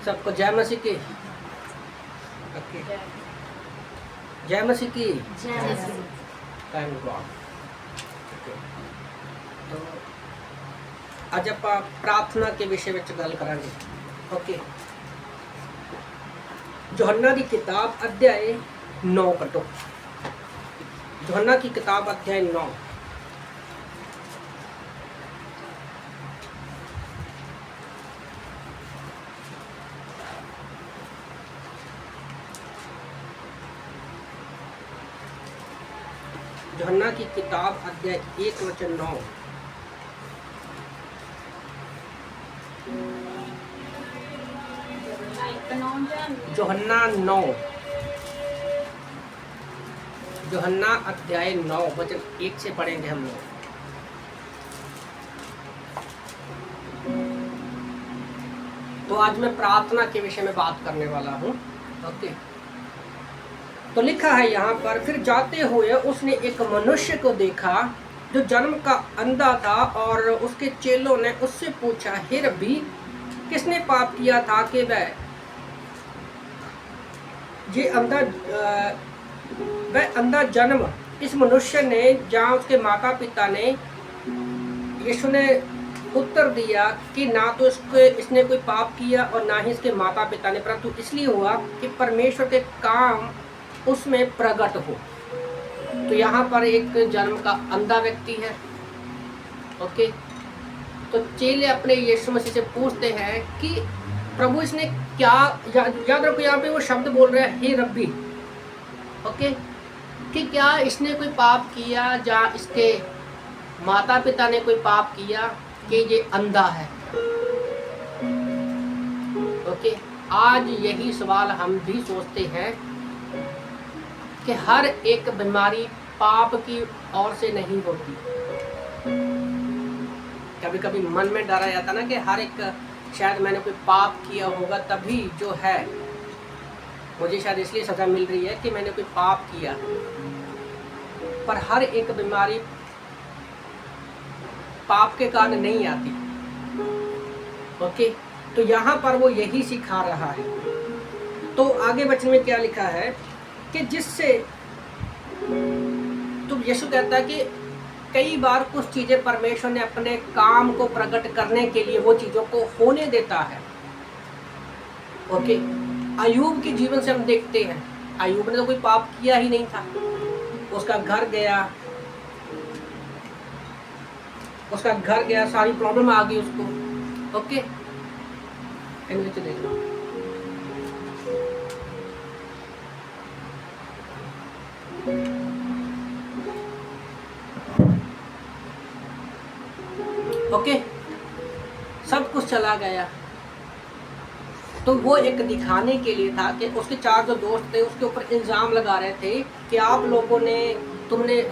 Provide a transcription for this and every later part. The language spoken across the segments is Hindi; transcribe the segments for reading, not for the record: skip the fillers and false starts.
सबको जय मसीह की। ओके, जय मसीह की। Thank God. ओके, तो आज आप प्रार्थना के विषय में गल करांगे। ओके, यूहन्ना की किताब अध्याय 9 कटो। यूहन्ना की किताब अध्याय 9। यूहन्ना की किताब अध्याय 1 वचन 9। यूहन्ना 9, यूहन्ना अध्याय 9 वचन 1 से पढ़ेंगे हम लोग। तो आज मैं प्रार्थना के विषय में बात करने वाला हूँ। ओके, तो लिखा है यहाँ पर, फिर जाते हुए उसने एक मनुष्य को देखा जो जन्म का अंधा था, और उसके चेलों ने उससे पूछा, हे रब्बी, किसने पाप किया था कि वह अंधा जन्म? इस मनुष्य ने, जहाँ उसके माता पिता ने, यीशु ने उत्तर दिया कि ना तो इसने कोई पाप किया और ना ही इसके माता पिता ने, परंतु इसलिए हुआ कि परमेश्वर के काम उसमें प्रकट हो। तो यहाँ पर एक जन्म का अंधा व्यक्ति है। ओके, तो चेले अपने यीशु मसीह से पूछते हैं कि प्रभु इसने क्या, याद रखो यहाँ पे वो शब्द बोल रहे हैं, हे रब्बी। ओके, कि क्या इसने कोई पाप किया, या इसके माता पिता ने कोई पाप किया कि ये अंधा है। ओके, आज यही सवाल हम भी सोचते हैं कि हर एक बीमारी पाप की ओर से नहीं होती। कभी कभी मन में डरा जाता ना कि हर एक, शायद मैंने कोई पाप किया होगा तभी जो है मुझे शायद इसलिए सजा मिल रही है कि मैंने कोई पाप किया। पर हर एक बीमारी पाप के कारण नहीं आती। ओके, तो यहाँ पर वो यही सिखा रहा है। तो आगे वचन में क्या लिखा है कि जिससे, तो यीशु कहता है कि कई बार कुछ चीजें परमेश्वर ने अपने काम को प्रकट करने के लिए वो चीजों को होने देता है। ओके, अय्यूब के जीवन से हम देखते हैं, अय्यूब ने तो कोई पाप किया ही नहीं था। उसका घर गया, सारी प्रॉब्लम आ गई उसको। ओके, नीचे देख लो। ओके, सब कुछ चला गया। तो वो एक दिखाने के लिए था कि उसके 4 जो दोस्त थे उसके ऊपर इल्ज़ाम लगा रहे थे कि आप लोगों ने, तुमने,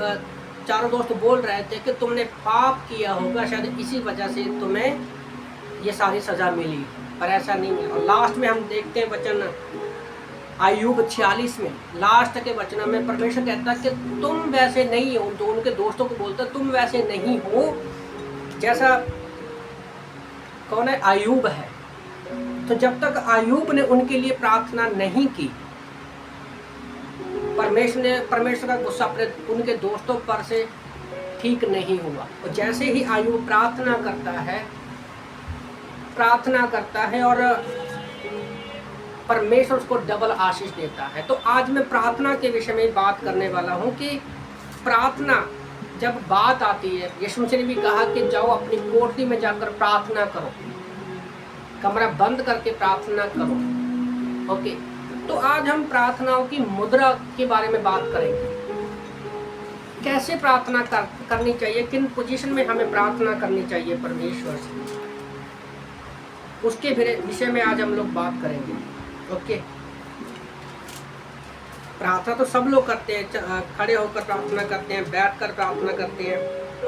चारों दोस्त बोल रहे थे कि तुमने पाप किया होगा, शायद इसी वजह से तुम्हें ये सारी सज़ा मिली, पर ऐसा नहीं मिला। और लास्ट में हम देखते हैं वचन अय्यूब 46 में, लास्ट के वचन में परमेश्वर कहता है कि तुम वैसे नहीं हो, तो उनके दोस्तों को बोलता तुम वैसे नहीं हो जैसा कौन है, अय्यूब है। तो जब तक अय्यूब ने उनके लिए प्रार्थना नहीं की, परमेश्वर का गुस्सा अपने उनके दोस्तों पर से ठीक नहीं हुआ। और जैसे ही अय्यूब प्रार्थना करता है और परमेश्वर उसको डबल आशीष देता है। तो आज मैं प्रार्थना के विषय में बात करने वाला हूँ कि प्रार्थना जब बात आती है, यीशु मसीह ने भी कहा कि जाओ अपनी कोठरी में जाकर प्रार्थना करो, कमरा बंद करके प्रार्थना करो। ओके, तो आज हम प्रार्थनाओं की मुद्रा के बारे में बात करेंगे। कैसे प्रार्थना करनी चाहिए, किन पोजीशन में हमें प्रार्थना करनी चाहिए परमेश्वर से, उसके विषय में आज हम लोग बात करेंगे। ओके, प्रार्थना तो सब लोग करते हैं, खड़े होकर प्रार्थना करते हैं, बैठकर प्रार्थना करते हैं।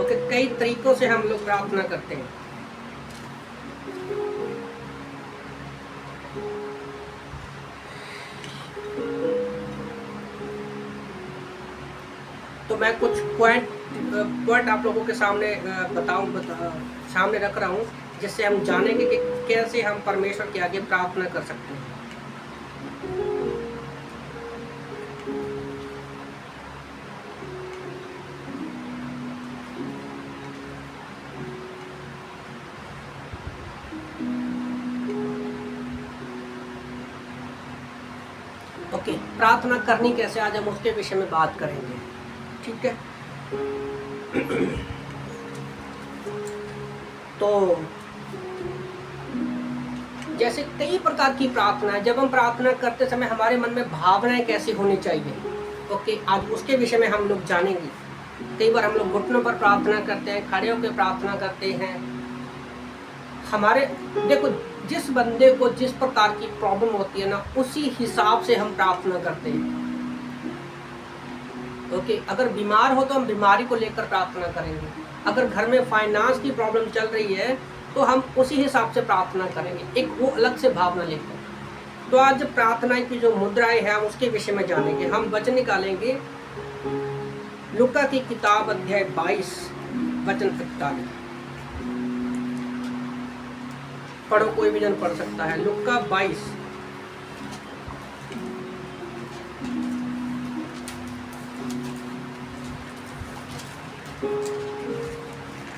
ओके, कई तरीकों से हम लोग प्रार्थना करते हैं। तो मैं कुछ पॉइंट आप लोगों के सामने सामने रख रहा हूँ जिससे हम जानेंगे कि कैसे हम परमेश्वर के आगे प्रार्थना कर सकते हैं। ओके, प्रार्थना करनी कैसे, आज हम उसके विषय में बात करेंगे। ठीक है, तो जैसे कई प्रकार की प्रार्थना है, जब हम प्रार्थना करते समय हमारे मन में भावनाएं कैसी होनी चाहिए, ओके, आज उसके विषय में हम लोग जानेंगे। कई बार हम लोग घुटनों पर प्रार्थना करते हैं, खड़े होकर प्रार्थना करते हैं। हमारे देखो, जिस बंदे को जिस प्रकार की प्रॉब्लम होती है ना, उसी हिसाब से हम प्रार्थना करते हैं। ओके, अगर बीमार हो तो हम बीमारी को लेकर प्रार्थना करेंगे। अगर घर में फाइनेंस की प्रॉब्लम चल रही है तो हम उसी हिसाब से प्रार्थना करेंगे, एक वो अलग से भावना लेकर। तो आज प्रार्थना की जो मुद्राएं हैं उसके विषय में जानेंगे। हम वचन निकालेंगे लूका की किताब अध्याय 22 वचन 41। पढ़ो, कोई भी जन पढ़ सकता है। लूका 22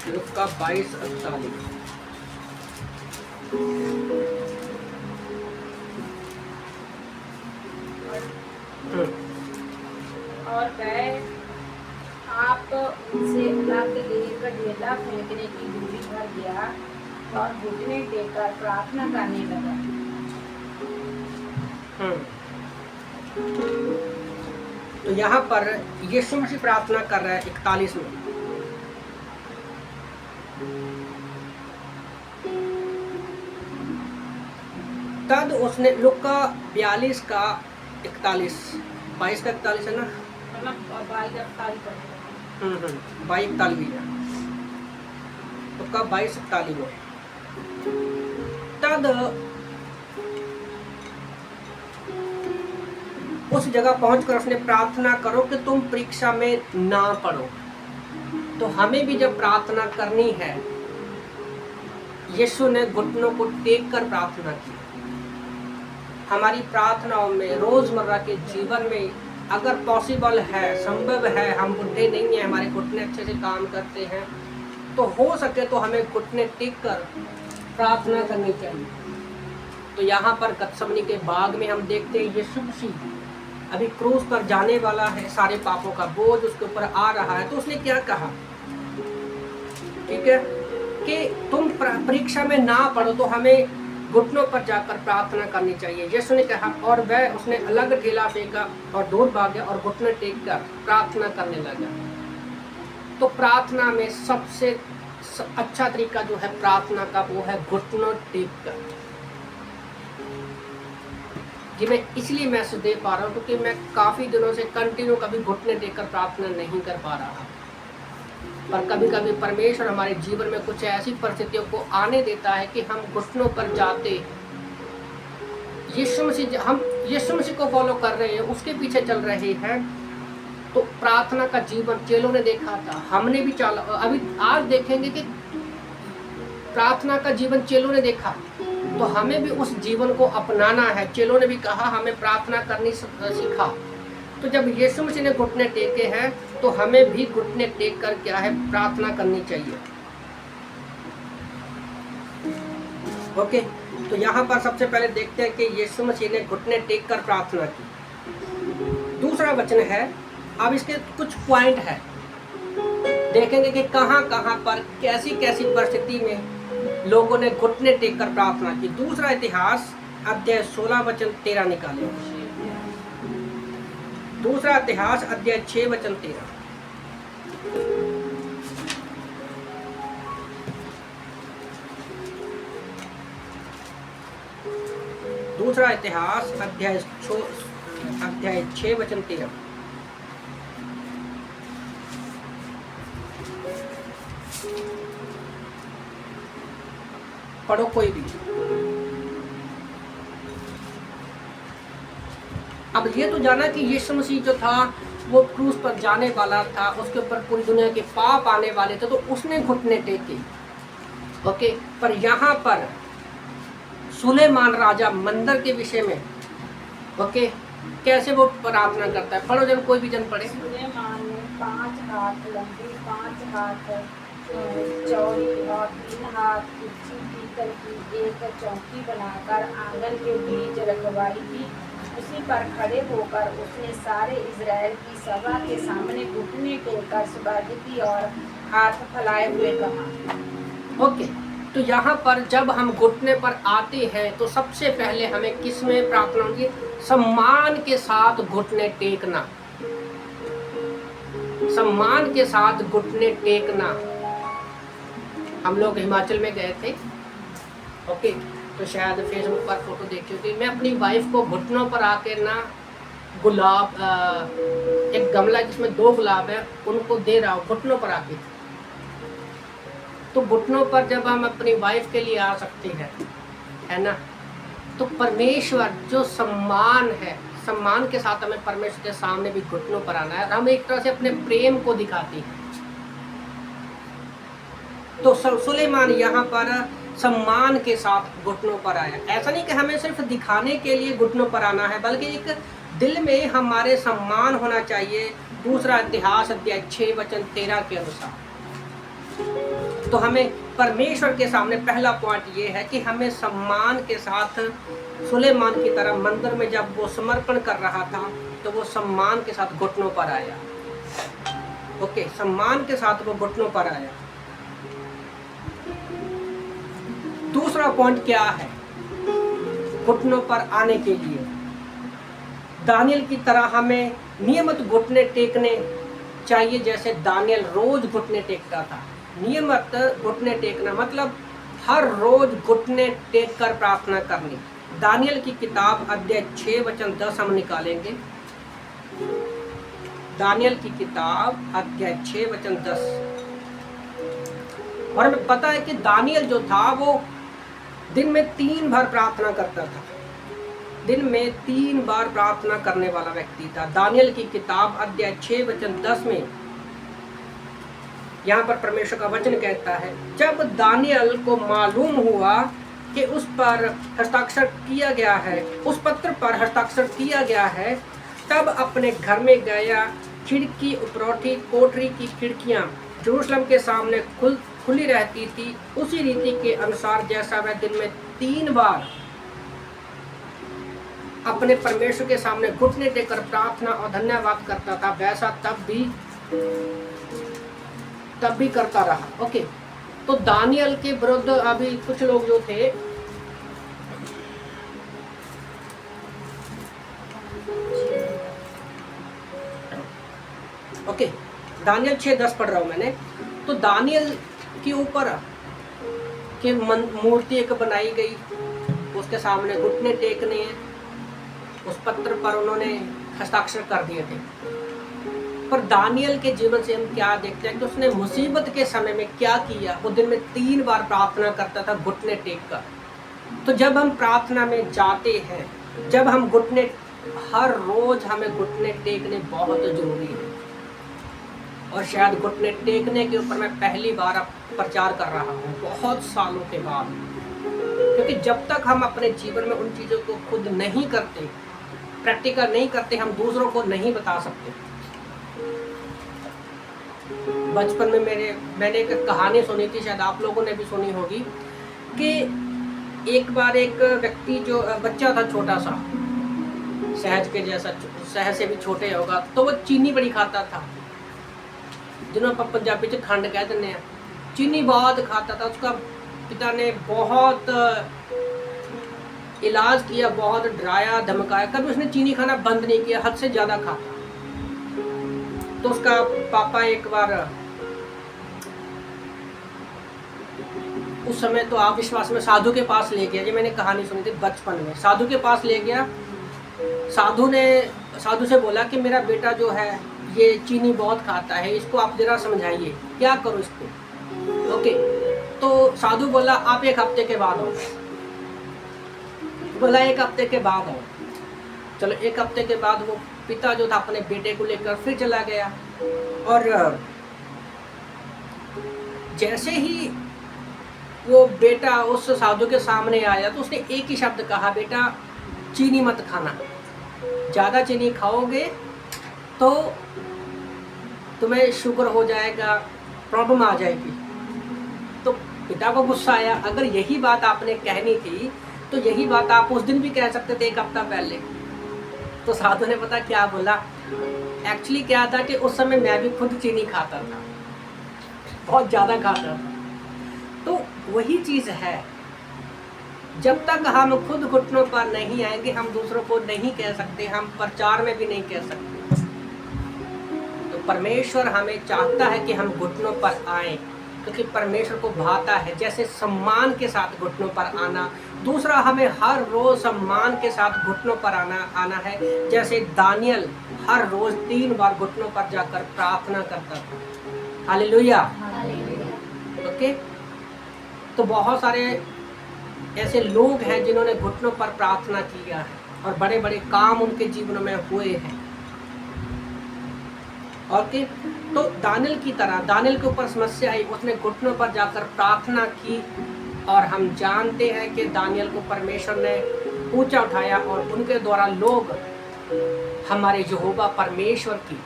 लूका 22:48। और वह आप उनसे अलग एक ढेला फेंकने की दूरी पर गया और घुटने टेककर प्रार्थना करने लगा। तो यहाँ पर यीशु मसीह प्रार्थना कर रहा है 41 में। तद उसने लूका 42 का 41, 22 का 41 है ना, मतलब 22:41 22:41 है। लूका 22:41 में तद उस जगह पहुंचकर उसने प्रार्थना करो कि तुम परीक्षा में ना पड़ो। तो हमें भी जब प्रार्थना करनी है, यीशु ने घुटनों को टेक कर प्रार्थना की। हमारी प्रार्थनाओं में, रोजमर्रा के जीवन में अगर पॉसिबल है, संभव है, हम बुढ़े नहीं हैं, हमारे घुटने अच्छे से काम करते हैं, तो हो सके तो हमें घुटने टेक कर प्रार्थना करनी चाहिए। तो यहाँ पर गत्समनी के बाग में हम देखते हैं यीशु मसीह अभी क्रूस पर जाने वाला है, सारे पापों का बोझ उसके ऊपर आ रहा है। तो उसने क्या कहा, ठीक है, कि तुम परीक्षा में ना पड़ो, तो हमें घुटनों पर जाकर प्रार्थना करनी चाहिए। यीशु ने कहा, और वह उसने अलग ढेला फेंका और दूर भाग गया और घुटने टेक कर प्रार्थना करने लगा। तो प्रार्थना में सबसे अच्छा तरीका जो है प्रार्थना का, वो है घुटनों टेक कर। जी, मैं इसलिए मैसेज दे पा रहा हूँ क्योंकि मैं काफ़ी दिनों से कंटिन्यू कभी घुटने टेक कर प्रार्थना नहीं कर पा रहा। पर कभी कभी परमेश्वर हमारे जीवन में कुछ ऐसी परिस्थितियों को आने देता है कि हम घुटनों पर जाते, यीशु मसीह को फॉलो कर रहे हैं, उसके पीछे चल रहे हैं। तो प्रार्थना का जीवन चेलों ने देखा था, हमने भी चला, अभी आज देखेंगे कि प्रार्थना का जीवन चेलों ने देखा, तो हमें भी उस जीवन को अपनाना है। चेलों ने भी कहा, हमें प्रार्थना करनी सीखा। तो जब यीशु मसीह ने घुटने टेके हैं, तो हमें भी घुटने टेक कर क्या है, प्रार्थना करनी चाहिए। ओके, तो यहाँ पर सबसे पहले देखते हैं कि यीशु मसीह ने घुटने टेक कर प्रार्थना की। दूसरा वचन है, अब इसके कुछ पॉइंट है, देखेंगे कि कहाँ कहाँ पर कैसी कैसी परिस्थिति में लोगों ने घुटने टेक कर प्रार्थना की। दूसरा इतिहास अध्याय 16 वचन 13 निकाले। दूसरा इतिहास अध्याय 6 वचन 13। दूसरा इतिहास अध्याय 6 वचन 13। पढ़ो कोई भी। अब ये तो जाना कि यीशु मसीह जो था वो क्रूस पर जाने वाला था, उसके ऊपर पूरी दुनिया के पाप आने वाले थे, तो उसने घुटने टेके। ओके, पर यहाँ पर सुलेमान राजा मंदिर के विषय में ओके कैसे वो प्रार्थना करता है, पढ़ो जन, कोई भी जन पढ़े। सुलेमान ने 5 हाथ लंबी, 5 हाथ चौड़ी और 3 हाथ ऊंची पीतल की एक चौकी बनाकर आंगन के बीच रखवाई की। उसी पर खड़े होकर उसने सारे इज़राइल की सभा के सामने घुटने टेककर स्वर्ग की और हाथ फैलाए हुए कहा। ओके, तो यहाँ पर जब हम घुटने पर आते हैं तो सबसे पहले हमें किस में प्रार्थना होगी? सम्मान के साथ घुटने टेकना, सम्मान के साथ घुटने टेकना। हम लोग हिमाचल में गए थे, ओके, तो शायद फेसबुक पर फोटो देखी होगी, मैं अपनी वाइफ को घुटनों पर आके ना गुलाब, एक गमला जिसमें 2 गुलाब है उनको दे रहा हूँ घुटनों पर आके। तो घुटनों पर जब हम अपनी वाइफ के लिए आ सकते हैं, है ना, तो परमेश्वर जो सम्मान है, सम्मान के साथ हमें परमेश्वर के सामने भी घुटनों पर आना है। हम एक तरह से अपने प्रेम को दिखाते हैं। तो सुलेमान यहाँ पर सम्मान के साथ घुटनों पर आया। ऐसा नहीं कि हमें सिर्फ दिखाने के लिए घुटनों पर आना है, बल्कि एक दिल में हमारे सम्मान होना चाहिए। दूसरा इतिहास अध्याय 6 वचन 13 के अनुसार। तो हमें परमेश्वर के सामने पहला पॉइंट ये है कि हमें सम्मान के साथ, सुलेमान की तरह मंदिर में जब वो समर्पण कर रहा था तो वो सम्मान के साथ घुटनों पर आया। ओके, सम्मान के साथ वो घुटनों पर आया। दूसरा पॉइंट क्या है घुटनों पर आने के लिए? दानियल की तरह हमें नियमित घुटने टेकने चाहिए, जैसे दानियल रोज घुटने टेकता था। नियमित घुटने टेकना मतलब हर रोज घुटने टेक कर प्रार्थना करनी। दानियल की किताब अध्याय 6 वचन 10 हम निकालेंगे। दानियल की किताब अध्याय 6 वचन 10। और हमें पता है कि दानियल जो था वो दिन में 3 बार प्रार्थना करता था। दिन में 3 बार प्रार्थना करने वाला व्यक्ति था। दानियल की किताब अध्याय 6 वचन 10 में यहाँ पर परमेश्वर का वचन कहता है, जब दानियल को मालूम हुआ कि उस पर हस्ताक्षर किया गया है, उस पत्र पर हस्ताक्षर किया गया है, तब अपने घर में गया। खिड़की उपरोठी कोठरी की खिड़कियाँ यरूशलेम के सामने खुली रहती थी, उसी रीति के अनुसार जैसा वह दिन में 3 बार अपने परमेश्वर के सामने घुटने टेकर प्रार्थना और धन्यवाद करता था, वैसा तब भी करता रहा। ओके, तो दानियल के विरुद्ध अभी कुछ लोग जो थे, ओके, दानियल 6:10 पढ़ रहा हूं मैंने। तो दानियल के ऊपर के मूर्ति एक बनाई गई, उसके सामने घुटने टेकने हैं, उस पत्र पर उन्होंने हस्ताक्षर कर दिए थे। पर दानियल के जीवन से हम क्या देखते हैं कि उसने मुसीबत के समय में क्या किया? वो दिन में 3 बार प्रार्थना करता था घुटने टेक कर। तो जब हम प्रार्थना में जाते हैं, जब हम घुटने, हर रोज हमें घुटने टेकने बहुत जरूरी है। और शायद घुटने टेकने के ऊपर मैं पहली बार अब प्रचार कर रहा हूँ बहुत सालों के बाद, क्योंकि जब तक हम अपने जीवन में उन चीज़ों को खुद नहीं करते, प्रैक्टिकल नहीं करते, हम दूसरों को नहीं बता सकते। बचपन में मैंने एक कहानी सुनी थी, शायद आप लोगों ने भी सुनी होगी, कि एक बार एक व्यक्ति, जो बच्चा था छोटा सा, सहज के जैसा, सहज से भी छोटे होगा, तो वो चीनी बड़ी खाता था, जिन्होंने आप पंजाबी च खंड कह देते हैं। चीनी बहुत खाता था। उसका पिता ने बहुत इलाज किया, बहुत डराया धमकाया, कभी उसने चीनी खाना बंद नहीं किया, हद से ज़्यादा खाता। तो उसका पापा एक बार, उस समय तो आप विश्वास में, साधु के पास ले गया। ये मैंने कहानी सुनी थी बचपन में। साधु के पास ले गया। साधु से बोला कि मेरा बेटा जो है ये चीनी बहुत खाता है, इसको आप जरा समझाइए, क्या करो इसको। ओके, तो साधु बोला आप 1 हफ्ते के बाद आओ। बोला 1 हफ्ते के बाद आओ। चलो 1 हफ्ते के बाद वो पिता जो था अपने बेटे को लेकर फिर चला गया। और जैसे ही वो बेटा उस साधु के सामने आया तो उसने एक ही शब्द कहा, बेटा चीनी मत खाना, ज़्यादा चीनी खाओगे तो तुम्हें शुगर हो जाएगा, प्रॉब्लम आ जाएगी। तो पिता को गुस्सा आया, अगर यही बात आपने कहनी थी तो यही बात आप उस दिन भी कह सकते थे, 1 हफ्ता पहले। तो साधु ने पता क्या बोला, एक्चुअली क्या था कि उस समय मैं भी खुद चीनी खाता था, बहुत ज़्यादा खाता था। तो वही चीज़ है, जब तक हम खुद घुटनों पर नहीं आएंगे हम दूसरों को नहीं कह सकते, हम प्रचार में भी नहीं कह सकते। तो परमेश्वर हमें चाहता है कि हम घुटनों पर आएं, क्योंकि परमेश्वर को भाता है जैसे सम्मान के साथ घुटनों पर आना। दूसरा, हमें हर रोज सम्मान के साथ घुटनों पर आना है, जैसे दानियल हर रोज 3 बार घुटनों पर जाकर प्रार्थना करता था। हालेलुया। ओके, तो बहुत सारे ऐसे लोग हैं जिन्होंने घुटनों पर प्रार्थना किया है और बड़े बड़े काम उनके जीवन में हुए हैं। ओके, तो दानियल की तरह, दानियल के ऊपर समस्या आई, उसने घुटनों पर जाकर प्रार्थना की और हम जानते हैं कि दानियल को परमेश्वर ने ऊंचा उठाया और उनके द्वारा लोग हमारे यहोवा परमेश्वर की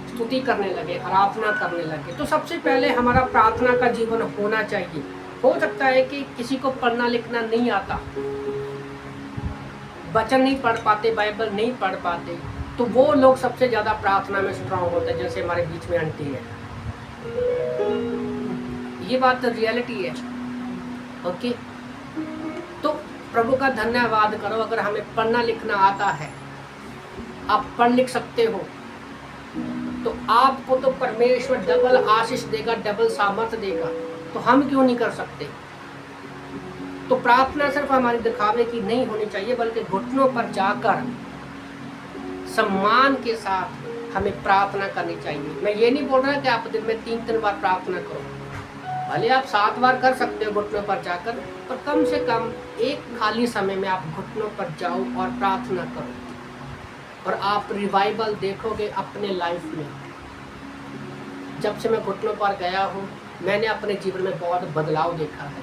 स्तुति करने लगे, आराधना करने लगे। तो सबसे पहले हमारा प्रार्थना का जीवन होना चाहिए। हो सकता है कि किसी को पढ़ना लिखना नहीं आता, वचन नहीं पढ़ पाते, बाइबल नहीं पढ़ पाते, तो वो लोग सबसे ज़्यादा प्रार्थना में स्ट्रांग होते हैं, जैसे हमारे बीच में आंटी है। ये बात तो रियलिटी है। ओके, तो प्रभु का धन्यवाद करो अगर हमें पढ़ना लिखना आता है, आप पढ़ लिख सकते हो, तो आपको तो परमेश्वर डबल आशीष देगा, डबल सामर्थ देगा। तो हम क्यों नहीं कर सकते? तो प्रार्थना सिर्फ हमारी दिखावे की नहीं होनी चाहिए, बल्कि घुटनों पर जाकर सम्मान के साथ हमें प्रार्थना करनी चाहिए। मैं ये नहीं बोल रहा कि आप दिन में 3 बार प्रार्थना करो, भले आप 7 बार कर सकते हो घुटनों पर जाकर, पर कम से कम एक खाली समय में आप घुटनों पर जाओ और प्रार्थना करो, और आप रिवाइवल देखोगे अपने लाइफ में। जब से मैं घुटनों पर गया हूँ, मैंने अपने जीवन में बहुत बदलाव देखा है,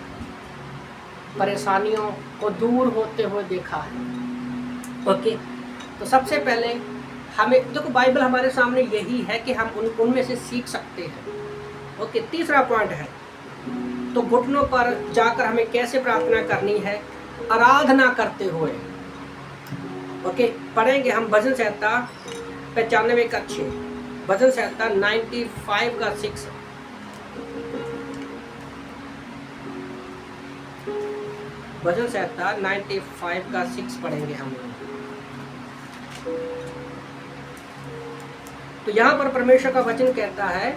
परेशानियों को दूर होते हुए देखा है। ओके, तो सबसे पहले हमें देखो, बाइबल हमारे सामने यही है कि हम उनमें से सीख सकते हैं। ओके, तीसरा पॉइंट है, तो घुटनों पर जाकर हमें कैसे प्रार्थना करनी है? आराधना करते हुए। ओके, पढ़ेंगे हम भजन संहिता 95 का 6, भजन संहिता 95 का 6। भजन संहिता 95 का 6 पढ़ेंगे हम। तो यहाँ पर परमेश्वर का वचन कहता है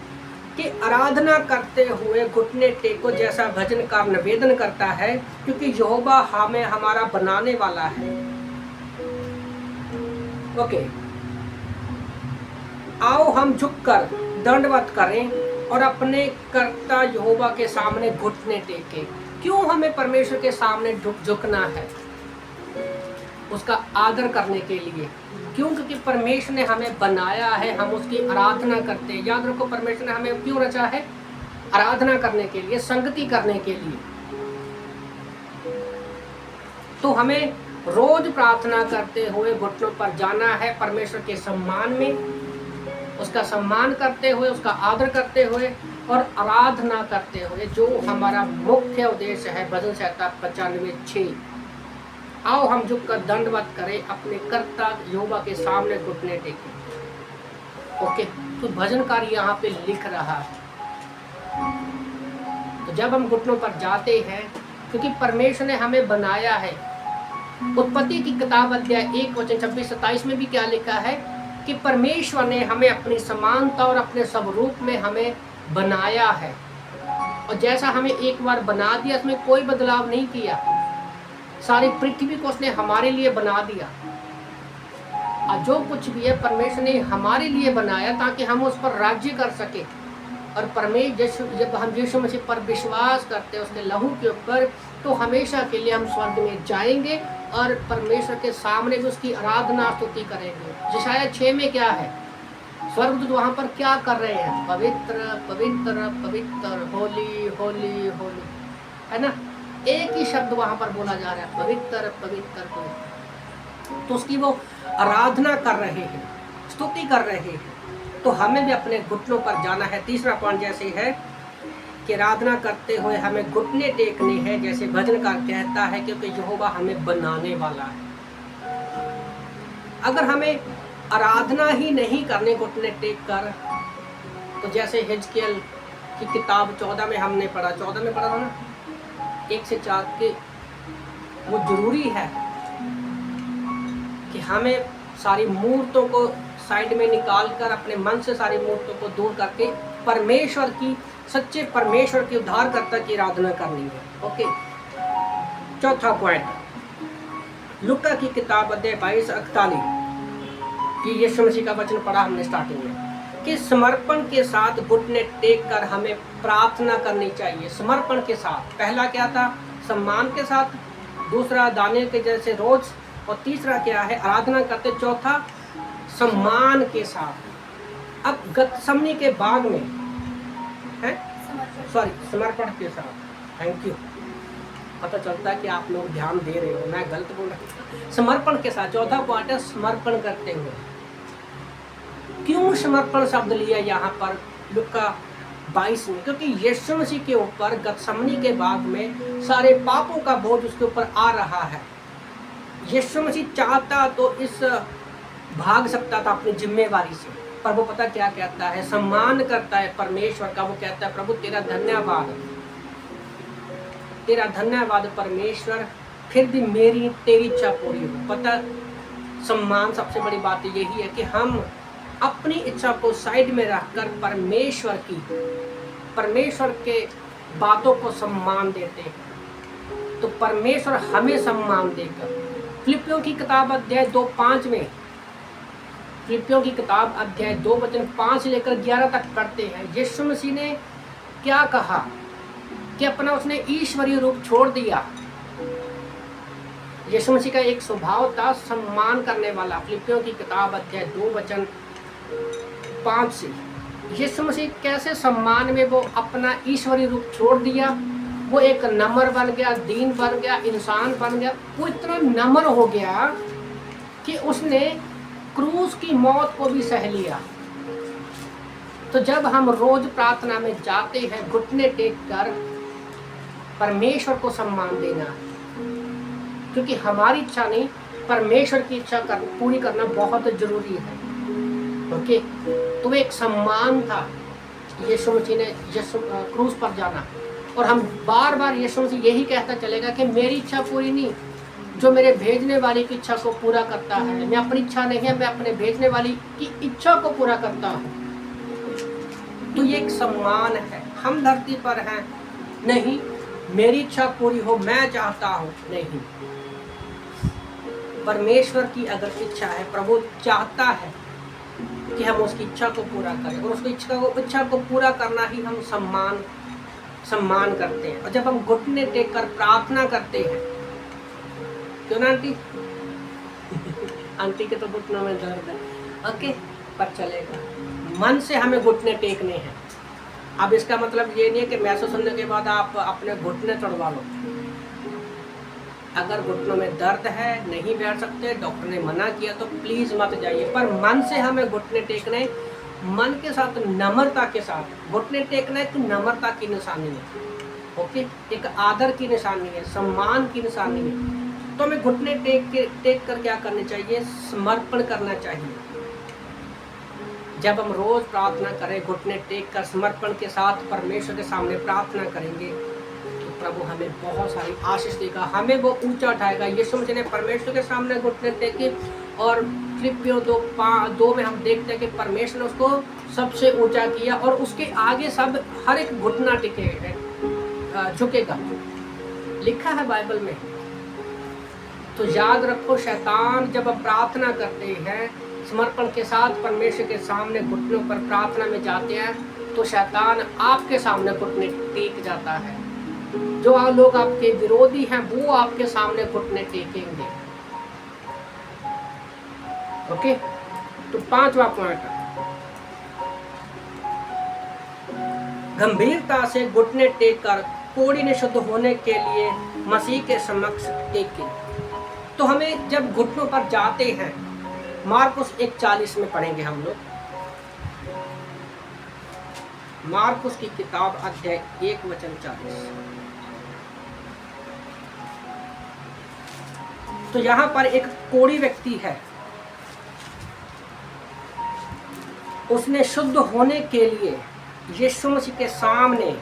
कि आराधना करते हुए घुटने टेको, जैसा भजनकार निवेदन करता है, क्योंकि यहोवा हमें हमारा बनाने वाला है। ओके, आओ हम झुककर दंडवत करें और अपने कर्ता यहोवा के सामने घुटने टेके। क्यों हमें परमेश्वर के सामने झुकना है? उसका आदर करने के लिए। क्यों? क्योंकि परमेश्वर ने हमें बनाया है, हम उसकी आराधना करते हैं। याद रखो, परमेश्वर ने हमें क्यों रचा है? आराधना करने के लिए, संगति करने के लिए। तो हमें रोज प्रार्थना करते हुए घुटनों पर जाना है, परमेश्वर के सम्मान में, उसका सम्मान करते हुए, उसका आदर करते हुए और आराधना करते हुए, जो हमारा मुख्य उद्देश्य है। भजन संहिता 95:6। आओ हम झुककर दंडवत करें, अपने कर्ता यहोवा के सामने घुटने टेकें। ओके, तो भजनकार यहाँ पे लिख रहा है। तो जब हम घुटनों पर जाते हैं, क्योंकि परमेश्वर ने हमें बनाया है। उत्पत्ति की किताब अध्याय 1:26-27 में भी क्या लिखा है कि परमेश्वर ने हमें अपनी समानता और अपने स्वरूप में हमें बनाया है, और जैसा हमें एक बार बना दिया, उसमें कोई बदलाव नहीं किया। सारी पृथ्वी को उसने हमारे लिए बना दिया, और जो कुछ भी है परमेश्वर ने हमारे लिए बनाया ताकि हम उस पर राज्य कर सके। और परमेश्वर, जब हम यीशु मसीह पर विश्वास करते हैं, उसके लहू के ऊपर, तो हमेशा के लिए हम स्वर्ग में जाएंगे और परमेश्वर के सामने भी उसकी आराधना स्तुति करेंगे। यशायाह 6 में क्या है? स्वर्गदूत वहाँ पर क्या कर रहे हैं? पवित्र पवित्र पवित्र, होली होली होली। है ना, एक ही शब्द वहां पर बोला जा रहा है, पवित्र पवित्र पवित्र। तो उसकी वो आराधना कर रहे हैं, स्तुति कर रहे हैं। तो हमें भी अपने घुटनों पर जाना है। तीसरा पॉइंट जैसे है कि आराधना करते हुए हमें घुटने टेकने हैं, जैसे भजनकार कहता है, क्योंकि यहोवा हमें बनाने वाला है। अगर हमें आराधना ही नहीं करने घुटने टेक कर, तो जैसे हिजकियेल की किताब 14 में हमने पढ़ा, 14 में पढ़ा था ना, 1 से 4 के, वो जरूरी है कि हमें सारी मूर्तों को साइड में निकाल कर अपने मन से सारी मूर्तों को दूर करके परमेश्वर की, सच्चे परमेश्वर के उद्धारकर्ता की आराधना करनी है। ओके, चौथा पॉइंट, लुका की किताब अध्याय 22-41 की यीशु मसीह का वचन पढ़ा हमने स्टार्टिंग में, कि समर्पण के साथ घुटने टेक कर हमें प्रार्थना करनी चाहिए। समर्पण के साथ, पहला क्या था, सम्मान के साथ, दूसरा दानियेल के जैसे रोज, और तीसरा क्या है, आराधना करते, चौथा सम्मान के साथ। अब गतसमनी के बाग में है, सॉरी, समर्पण के साथ, थैंक यू, पता चलता है कि आप लोग ध्यान दे रहे हो, मैं गलत बोल रहा हूँ। समर्पण के साथ, चौथा पॉइंट है समर्पण करते हुए। क्यों समर्पण शब्द लिया यहाँ पर लुका 22 में? क्योंकि यीशु मसीह के ऊपर गतसमनी के बाग में सारे पापों का बोझ उसके ऊपर आ रहा है। यीशु मसीह चाहता तो इस भाग सकता था अपनी जिम्मेवारी से, पर वो पता क्या कहता है, सम्मान करता है परमेश्वर का। वो कहता है, प्रभु तेरा धन्यवाद, तेरा धन्यवाद परमेश्वर, फिर भी मेरी तेरी इच्छा पूरी हो। पता, सम्मान सबसे बड़ी बात यही है कि हम अपनी इच्छा को साइड में रखकर परमेश्वर के बातों को सम्मान देते हैं, तो परमेश्वर हमें सम्मान देकर। फिलिपियों की किताब अध्याय 2:5 में, फिलिपियों की किताब अध्याय 2 वचन 5 से लेकर 11 तक पढ़ते हैं। यीशु मसीह ने क्या कहा कि अपना उसने ईश्वरीय रूप छोड़ दिया। यीशु मसीह का एक स्वभाव था सम्मान करने वाला। फिलिपियों की किताब अध्याय 2 वचन 5 से यीशु मसीह कैसे सम्मान में वो अपना ईश्वरीय रूप छोड़ दिया। वो एक नम्र बन गया, दीन बन गया, इंसान बन गया। वो इतना नम्र हो गया कि उसने क्रूस की मौत को भी सह लिया। तो जब हम रोज प्रार्थना में जाते हैं, घुटने टेक कर परमेश्वर को सम्मान देना, क्योंकि हमारी इच्छा नहीं, परमेश्वर की इच्छा पूरी करना बहुत जरूरी है। ओके, तो एक सम्मान था यीशु मसीह ने क्रूस पर जाना। और हम बार बार यीशु मसीह यही कहता चलेगा कि मेरी इच्छा पूरी नहीं, जो मेरे भेजने वाले की इच्छा को पूरा करता है। मैं अपनी इच्छा नहीं है, मैं अपने भेजने वाली की इच्छा को पूरा करता हूँ। तो ये एक सम्मान है। हम धरती पर हैं, नहीं मेरी इच्छा पूरी हो, मैं चाहता हूँ, नहीं, परमेश्वर की अगर इच्छा है, प्रभु चाहता है कि हम उसकी इच्छा को पूरा करें, और उसकी इच्छा को पूरा करना ही हम सम्मान करते हैं। और जब हम घुटने टेक कर प्रार्थना करते हैं, क्यों ना आंटी आंटी के तो घुटनों में दर्द है, ओके, पर चलेगा। मन से हमें घुटने टेकने हैं। अब इसका मतलब ये नहीं है कि मैसेज सुनने के बाद आप अपने घुटने तोड़वा लो। अगर घुटनों में दर्द है, नहीं बैठ सकते, डॉक्टर ने मना किया, तो प्लीज मत जाइए। पर मन से हमें घुटने टेकने, मन के साथ, नम्रता के साथ घुटने टेकना एक नम्रता की निशानी है। ओके, एक आदर की निशानी है, सम्मान की निशानी है। तो हमें घुटने टेक कर क्या करना चाहिए, समर्पण करना चाहिए। जब हम रोज प्रार्थना करें, घुटने टेक कर समर्पण के साथ परमेश्वर के सामने प्रार्थना करेंगे, तो प्रभु हमें बहुत सारी आशीष देगा, हमें वो ऊंचा उठाएगा। यीशु मसीह ने परमेश्वर के सामने घुटने टेके, और फिलिपियों 2 में हम देखते हैं कि परमेश्वर ने उसको सबसे ऊंचा किया, और उसके आगे सब हर एक घुटना झुकेगा, लिखा है बाइबल में। तो याद रखो, शैतान जब हम प्रार्थना करते हैं, समर्पण के साथ परमेश्वर के सामने घुटनों पर प्रार्थना में जाते हैं, तो शैतान आपके सामने घुटने टेक जाता है। जो लोग आपके विरोधी हैं, वो आपके सामने घुटने टेकेंगे। ओके, तो 5वां पॉइंट, गंभीरता से घुटने टेक कर कोढ़ी ने शुद्ध होने के लिए मसीह के समक्ष टेके। तो हमें जब घुटनों पर जाते हैं, मार्कुस 1:40 में पढ़ेंगे हम लोग। मार्कुस की किताब अध्याय 1:40। तो यहाँ पर एक कोढ़ी व्यक्ति है, उसने शुद्ध होने के लिए यीशु मसीह के सामने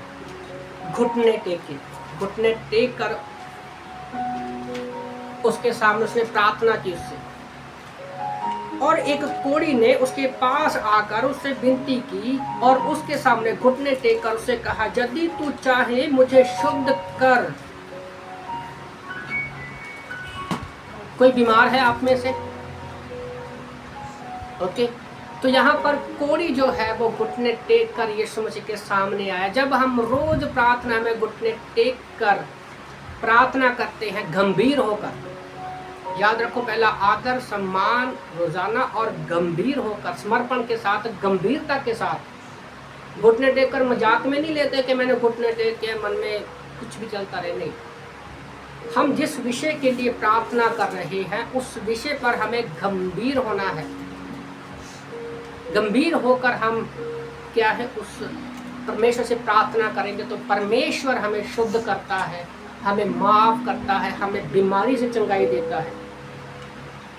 घुटने टेके। घुटने टेक कर उसके सामने उसने प्रार्थना की उससे, और एक कोढ़ी ने उसके पास आकर उससे विनती की और उसके सामने घुटने टेक कर उससे कहा, यदि तू चाहे मुझे शुद्ध कर। कोई बीमार है आप में से? ओके, तो यहाँ पर कोढ़ी जो है वो घुटने टेक कर यीशु मसीह के सामने आया। जब हम रोज प्रार्थना में घुटने टेक कर प्रार्थना करते हैं गंभीर होकर, याद रखो, पहला आदर सम्मान रोजाना, और गंभीर होकर समर्पण के साथ, गंभीरता के साथ घुटने टेक कर। मजाक में नहीं लेते कि मैंने घुटने टेक के मन में कुछ भी चलता रहे, नहीं। हम जिस विषय के लिए प्रार्थना कर रहे हैं उस विषय पर हमें गंभीर होना है। गंभीर होकर हम क्या है उस परमेश्वर से प्रार्थना करेंगे तो परमेश्वर हमें शुद्ध करता है, हमें माफ करता है, हमें बीमारी से चंगाई देता है।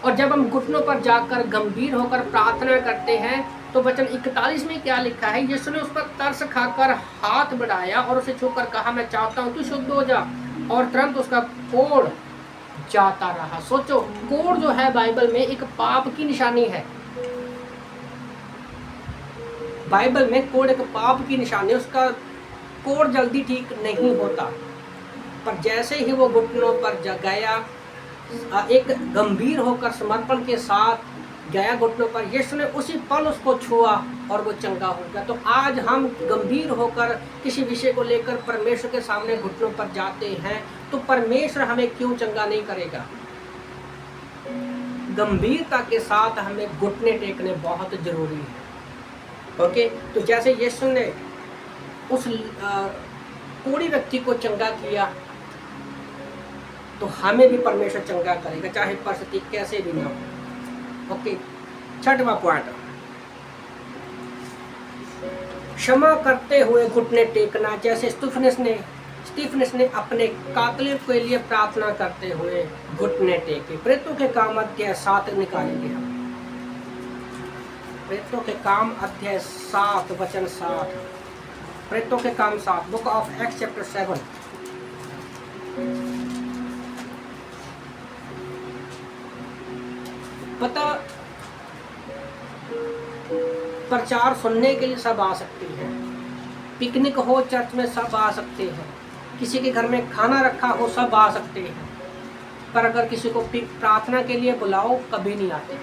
और जब हम घुटनों पर जाकर गंभीर होकर प्रार्थना करते हैं तो वचन 41 में क्या लिखा है, यीशु ने उस पर तरस खाकर हाथ बढ़ाया और उसे छूकर कहा, मैं चाहता हूं तू शुद्ध हो जा, और तुरंत उसका कोढ़ जाता रहा। सोचो, कोढ़ जो है बाइबल में एक पाप की निशानी है। बाइबल में कोढ़ एक पाप की निशानी, उसका कोढ़ जल्दी ठीक नहीं होता। पर जैसे ही वो घुटनों पर गया, एक गंभीर होकर समर्पण के साथ गया घुटनों पर, यीशु ने उसी पल उसको छुआ और वो चंगा हो गया। तो आज हम गंभीर होकर किसी विषय को लेकर परमेश्वर के सामने घुटनों पर जाते हैं तो परमेश्वर हमें क्यों चंगा नहीं करेगा? गंभीरता के साथ हमें घुटने टेकने बहुत जरूरी है। ओके, तो जैसे यीशु ने उस कोढ़ी व्यक्ति को चंगा किया तो हमें भी परमेश्वर चंगा करेगा, चाहे परिस्थिति कैसे भी ना हो। ओके, 6वां पॉइंट, क्षमा करते हुए घुटने टेकना। जैसे स्टीफनस ने अपने कातिल के लिए प्रार्थना करते हुए घुटने टेके। प्रेरितों के काम अध्याय 7 निकालेंगे हम। प्रेरितों के काम अध्याय 7 वचन 60। प्रेरितों के काम 7, बुक ऑफ एक्ट्स चैप्टर 7। पता, प्रचार सुनने के लिए सब आ सकते हैं, पिकनिक हो चर्च में सब आ सकते हैं, किसी के घर में खाना रखा हो सब आ सकते हैं, पर अगर किसी को प्रार्थना के लिए बुलाओ कभी नहीं आते।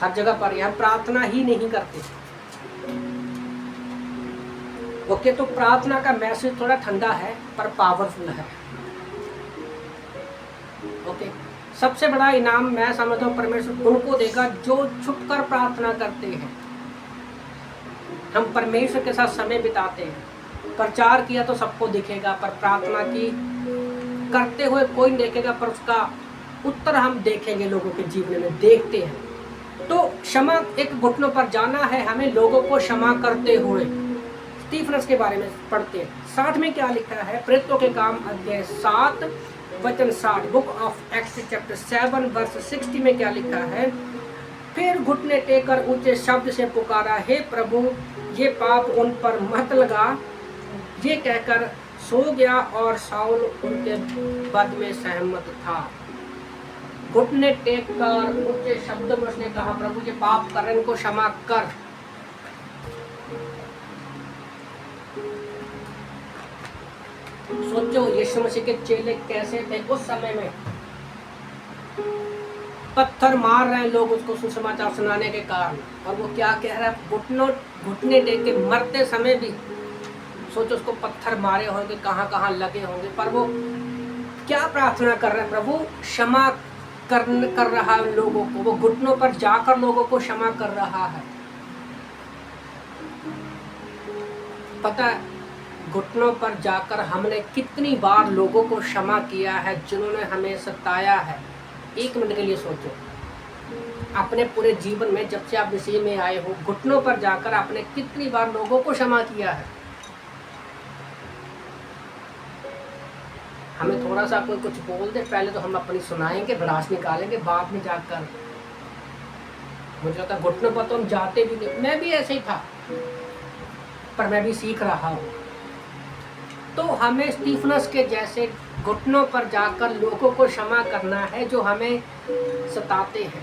हर जगह पर यह प्रार्थना ही नहीं करते। ओके, तो प्रार्थना का मैसेज थोड़ा ठंडा है पर पावरफुल है। ओके, सबसे बड़ा इनाम मैं समझता हूँ परमेश्वर उनको देगा जो छुपकर प्रार्थना करते हैं। हम परमेश्वर के साथ समय बिताते हैं। प्रचार किया तो सबको दिखेगा, पर प्रार्थना की करते हुए कोई नहीं देखेगा, पर उसका उत्तर हम देखेंगे लोगों के जीवन में, देखते हैं। तो क्षमा, एक घुटनों पर जाना है हमें लोगों को क्षमा करते हुए। स्टीफनस के बारे में पढ़ते हैं। 60 में क्या लिखा है? प्रेरितों के काम अध्याय 7 वचन 60, book of Acts chapter 7 verse 60 में क्या लिखा है? फिर घुटने टेकर ऊंचे शब्द से पुकारा, हे प्रभु ये पाप उन पर मत लगा। ये कहकर सो गया और शाऊल उनके बद में सहमत था। घुटने टेक कर ऊंचे शब्द में उसने कहा, प्रभु ये पाप कर रहे हैं, इनको क्षमा कर। सोचो यीशु मसीह के चेले कैसे थे उस समय में। पत्थर मार रहे हैं लोग उसको सुसमाचार सुनाने के कारण, और वो क्या कह रहा है? घुटने टेक के मरते समय भी। सोचो उसको पत्थर मारे होंगे, कहाँ कहाँ लगे होंगे, पर वो क्या प्रार्थना कर रहे हैं? प्रभु क्षमा कर रहा है लोगों को। वो घुटनों पर जाकर लोगों को क्षमा कर रहा है। पता है, घुटनों पर जाकर हमने कितनी बार लोगों को क्षमा किया है जिन्होंने हमें सताया है। 1 मिनट के लिए सोचो, अपने पूरे जीवन में जब से आप मसीह में आए हो, घुटनों पर जाकर आपने कितनी बार लोगों को क्षमा किया है। हमें थोड़ा सा कोई कुछ बोल दे, पहले तो हम अपनी सुनाएंगे, भड़ास निकालेंगे, बाद में जाकर मुझे लगता है घुटनों पर तो हम जाते भी नहीं। मैं भी ऐसे ही था, पर मैं भी सीख रहा हूँ। तो हमें स्टीफनस के जैसे घुटनों पर जाकर लोगों को क्षमा करना है जो हमें सताते हैं,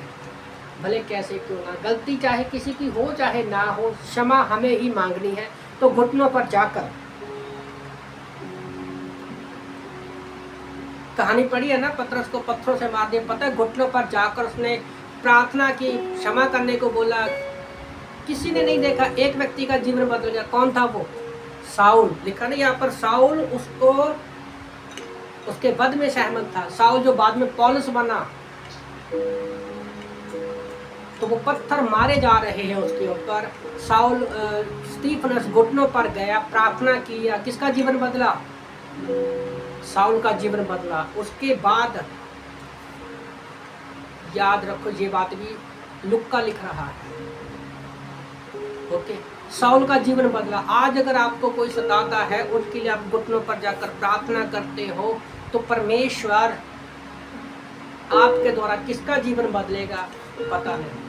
भले कैसे क्यों ना। गलती चाहे किसी की हो चाहे ना हो, क्षमा हमें ही मांगनी है। तो घुटनों पर जाकर, कहानी पढ़ी है ना, पतरस को पत्थरों से मार दिया। पता है, घुटनों पर जाकर उसने प्रार्थना की, क्षमा करने को बोला। किसी ने नहीं देखा, एक व्यक्ति का जीवन बदल गया। कौन था वो? साउल। लिखा नहीं यहाँ पर, साउल उसको उसके वध में सहमत था। साउल जो बाद में पौलुस बना, तो वो पत्थर मारे जा रहे हैं उसके ऊपर। साउल स्टीफनस घुटनों पर गया, प्रार्थना किया, किसका जीवन बदला? साउल का जीवन बदला। उसके बाद याद रखो, ये बात भी लुक्का लिख रहा है, ओके। साउल का जीवन बदला। आज अगर आपको कोई सताता है, उसके लिए आप घुटनों पर जाकर प्रार्थना करते हो, तो परमेश्वर आपके द्वारा किसका जीवन बदलेगा पता नहीं।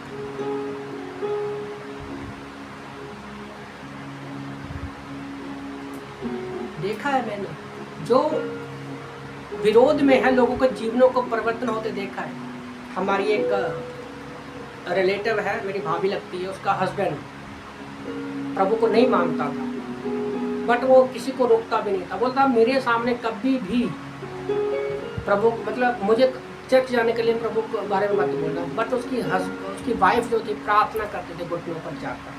देखा है मैंने, जो विरोध में है लोगों के जीवनों को परिवर्तन होते देखा है। हमारी एक रिलेटिव है, मेरी भाभी लगती है, उसका हस्बैंड प्रभु को नहीं मानता था, बट वो किसी को रोकता भी नहीं था। बोलता मेरे सामने कभी भी प्रभु, मतलब मुझे चर्च जाने के लिए प्रभु के बारे में मत बोलना। बट उसकी वाइफ जो थी, प्रार्थना करते थे घुटनों पर जाकर।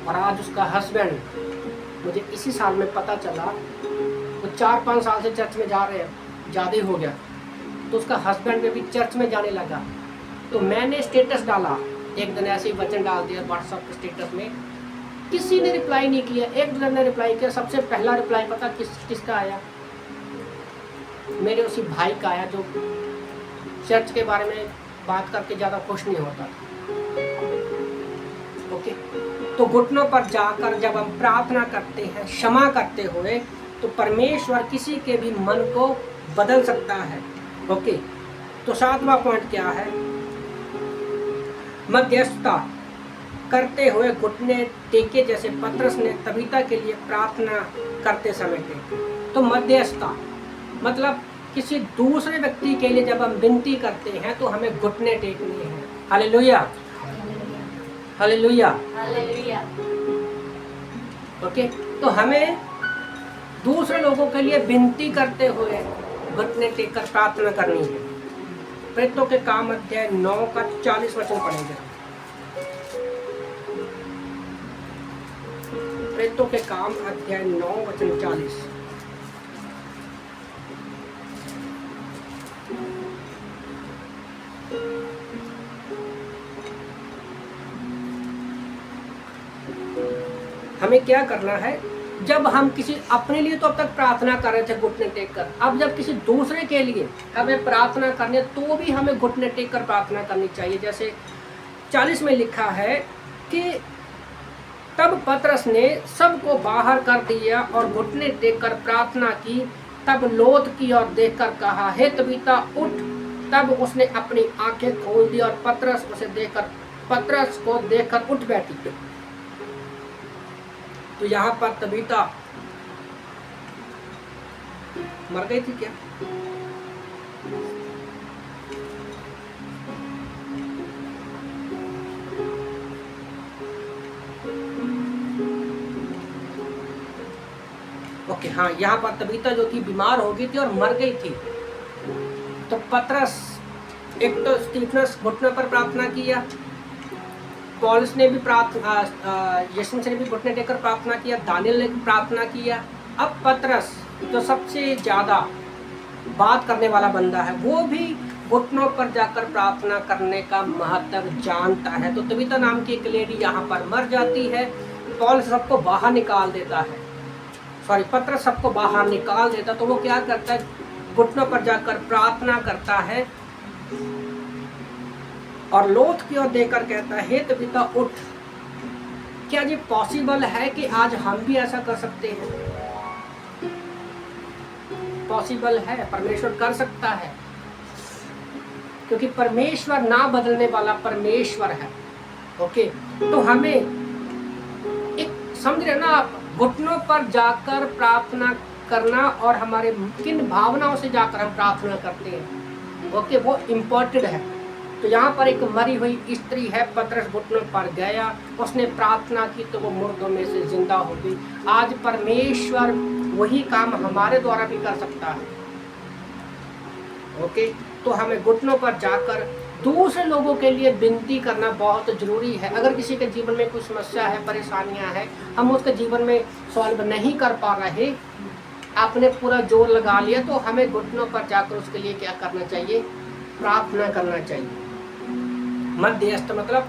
और आज उसका हस्बैंड, मुझे इसी साल में पता चला, वो 4-5 साल से चर्च में जा रहे हैं, ज़्यादा ही हो गया, तो उसका हस्बैंड भी चर्च में जाने लगा। तो मैंने स्टेटस डाला, एक दिन ऐसे ही वचन डाल दिया व्हाट्सएप के स्टेटस में, किसी ने रिप्लाई नहीं किया। एक जन ने रिप्लाई किया, सबसे पहला रिप्लाई पता किसका आया? मेरे उसी भाई का आया, जो चर्च के बारे में बात करके ज़्यादा खुश नहीं होता था, ओके। तो घुटनों पर जाकर जब हम प्रार्थना करते हैं क्षमा करते हुए, तो परमेश्वर किसी के भी मन को बदल सकता है, ओके। तो 7वां पॉइंट क्या है? मध्यस्थता करते हुए घुटने टेके, जैसे पतरस ने तबीता के लिए प्रार्थना करते समय थे। तो मध्यस्थता मतलब किसी दूसरे व्यक्ति के लिए जब हम विनती करते हैं तो हमें घुटने टेकने हैं। Hallelujah, hallelujah, hallelujah. ओके। तो हमें दूसरे लोगों के लिए विनती करते हुए घुटने टेककर प्रार्थना करनी है। प्रेरितों के काम अध्याय 9 का 40 वचन पढ़ेंगे। प्रेरितों के काम अध्याय 9 वचन 40। हमें क्या करना है? जब हम किसी अपने लिए तो अब तक प्रार्थना कर रहे थे घुटने टेक कर, अब जब किसी दूसरे के लिए हमें प्रार्थना करनी है तो भी हमें घुटने टेक कर प्रार्थना करनी चाहिए। जैसे 40 में लिखा है कि तब पतरस ने सबको बाहर कर दिया और घुटने टेक कर प्रार्थना की। तब लोथ की ओर देखकर कहा, हे तबीता उठ। तब उसने अपनी आंखें खोल दी और पतरस को देखकर उठ बैठी। तो यहाँ पर तबीता मर गई थी क्या? ओके, हाँ, यहाँ पर तबीता जो थी बीमार हो गई थी और मर गई थी। तो पतरस, एक तो स्टीफनस घुटने पर प्रार्थना किया, पौलुस ने भी यीशु ने भी घुटने टेकर प्रार्थना किया, दानियल ने भी प्रार्थना किया। अब पतरस जो सबसे ज़्यादा बात करने वाला बंदा है, वो भी घुटनों पर जाकर प्रार्थना करने का महत्व जानता है। तो तबीता नाम की एक लेडी यहाँ पर मर जाती है। पौल सबको बाहर निकाल देता है, सॉरी पतरस सबको बाहर निकाल देता, तो वो क्या करता है, घुटनों पर जाकर प्रार्थना करता है और लोथ की ओर देकर कहता है, हे तबीता उठ। क्या ये पॉसिबल है कि आज हम भी ऐसा कर सकते हैं? पॉसिबल है, परमेश्वर कर सकता है, क्योंकि परमेश्वर ना बदलने वाला परमेश्वर है। ओके, तो हमें एक समझ रहे ना आप, घुटनों पर जाकर प्रार्थना करना और हमारे किन भावनाओं से जाकर हम प्रार्थना करते हैं, ओके, वो इम्पोर्टेंट है। तो यहाँ पर एक मरी हुई स्त्री है, पतरस घुटनों पर गया, उसने प्रार्थना की तो वो मुर्दों में से जिंदा हो गई। आज परमेश्वर वही काम हमारे द्वारा भी कर सकता है। ओके, तो हमें घुटनों पर जाकर दूसरे लोगों के लिए विनती करना बहुत जरूरी है। अगर किसी के जीवन में कोई समस्या है, परेशानियां हैं, हम उसके जीवन में सॉल्व नहीं कर पा रहे, आपने पूरा जोर लगा लिया, तो हमें घुटनों पर जाकर उसके लिए क्या करना चाहिए, प्रार्थना करना चाहिए। मध्यस्थ मतलब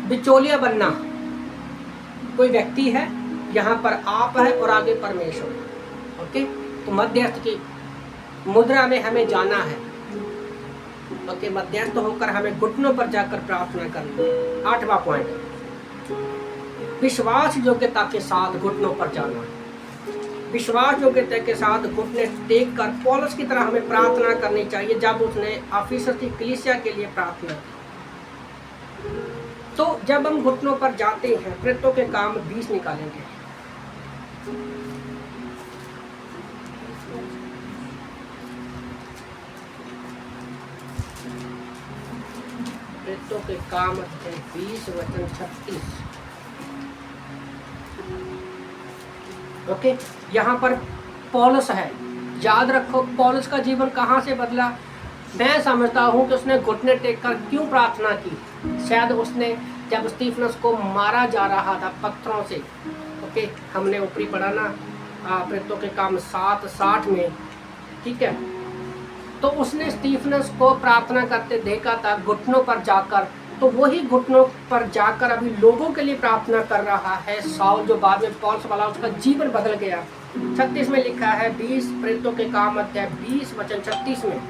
बिचौलिया बनना। कोई व्यक्ति है, यहाँ पर आप है और आगे परमेश्वर। ओके, तो मध्यस्थ की मुद्रा में हमें जाना है। ओके, मध्यस्थ होकर हमें घुटनों पर जाकर प्रार्थना करनी है। 8वां पॉइंट, विश्वास योग्यता के साथ घुटनों पर जाना। विश्वास योग्यता के साथ घुटने टेक कर पौलुस की तरह हमें प्रार्थना करनी चाहिए जब उसने अफिसस की कलीसिया के लिए प्रार्थना की। तो जब हम घुटनों पर जाते हैं, प्रेरितों के काम 20 निकालेंगे। प्रेरितों के काम 20 वचन 36। ओके, यहाँ पर पौलुस है। याद रखो पौलुस का जीवन कहाँ से बदला। मैं समझता हूँ कि उसने घुटने टेक कर क्यों प्रार्थना की। शायद उसने जब स्टीफनस को मारा जा रहा था पत्थरों से, ओके, हमने ऊपरी पढ़ा ना प्रेरितों के काम 7:60 में, ठीक है, तो उसने स्टीफनस को प्रार्थना करते देखा था घुटनों पर जाकर। तो वही घुटनों पर जाकर अभी लोगों के लिए प्रार्थना कर रहा है साउल, जो बाद में पौलुस वाला, उसका जीवन बदल गया। 36 में लिखा है, 20 प्रेरितों के काम अध्याय 20 वचन 36 में,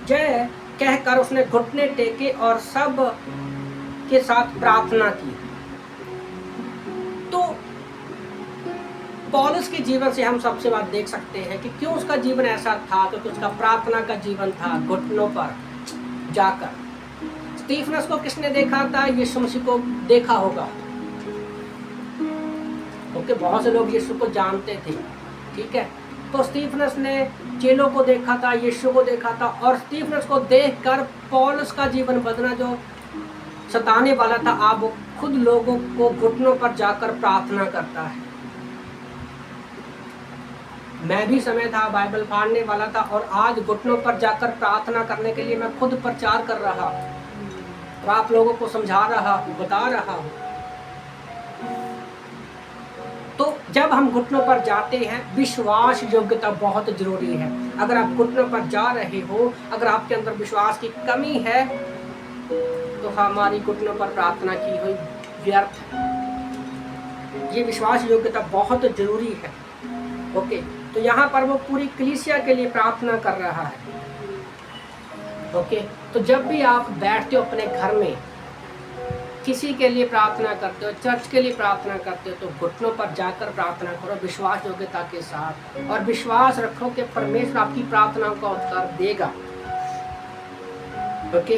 जय कहकर उसने घुटने टेके और सब के साथ प्रार्थना की। तो पौलुस के जीवन से हम सबसे बात देख सकते हैं कि क्यों उसका जीवन ऐसा था, क्योंकि उसका प्रार्थना का जीवन था घुटनों पर जाकर। स्टीफनस को किसने देखा था? यीशु मसीह को देखा होगा। ओके, बहुत से लोग यीशु को जानते थे, ठीक है। तो स्टीफनस ने चेलों को देखा था, यीशु को देखा था, और स्टीफनस को देखकर पौलुस का जीवन बदलना जो सताने वाला था, आप वो खुद लोगों को घुटनों पर जाकर प्रार्थना करता है। मैं भी समय था बाइबल पढ़ने वाला था, और आज घुटनों पर जाकर प्रार्थना करने के लिए मैं खुद प्रचार कर रहा हूँ और आप लोगों को समझा रहा हूँ, बता रहा हूँ। तो जब हम घुटनों पर जाते हैं, विश्वास योग्यता बहुत जरूरी है। अगर आप घुटनों पर जा रहे हो, अगर आपके अंदर विश्वास की कमी है, तो हमारी घुटनों पर प्रार्थना की हुई व्यर्थ है। ये विश्वास योग्यता बहुत जरूरी है। ओके, तो यहाँ पर वो पूरी कलीसिया के लिए प्रार्थना कर रहा है। ओके, तो जब भी आप बैठते हो अपने घर में, किसी के लिए प्रार्थना करते हो, चर्च के लिए प्रार्थना करते हो, तो घुटनों पर जाकर प्रार्थना करो विश्वास योग्यता के साथ, और विश्वास रखो कि परमेश्वर आपकी प्रार्थनाओं का उत्तर देगा। ओके,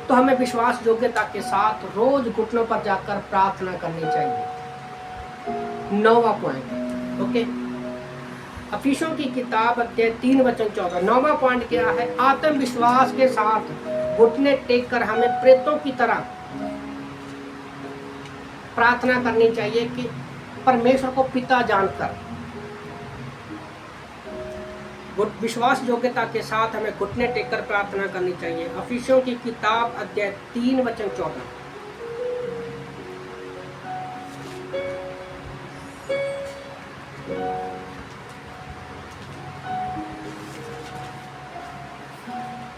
तो हमें विश्वास योग्यता के साथ रोज घुटनों पर जाकर प्रार्थना करनी चाहिए। 9वां पॉइंट, ओके, अफिसियों की किताब अध्याय 3 वचन 14। 9वां पॉइंट क्या है? आत्मविश्वास के साथ घुटने टेक कर हमें प्रेतों की तरह प्रार्थना करनी चाहिए कि परमेश्वर को पिता जानकर। विश्वास योग्यता के साथ हमें घुटने टेक कर प्रार्थना करनी चाहिए। अफिसियों की किताब अध्याय 3 वचन 14।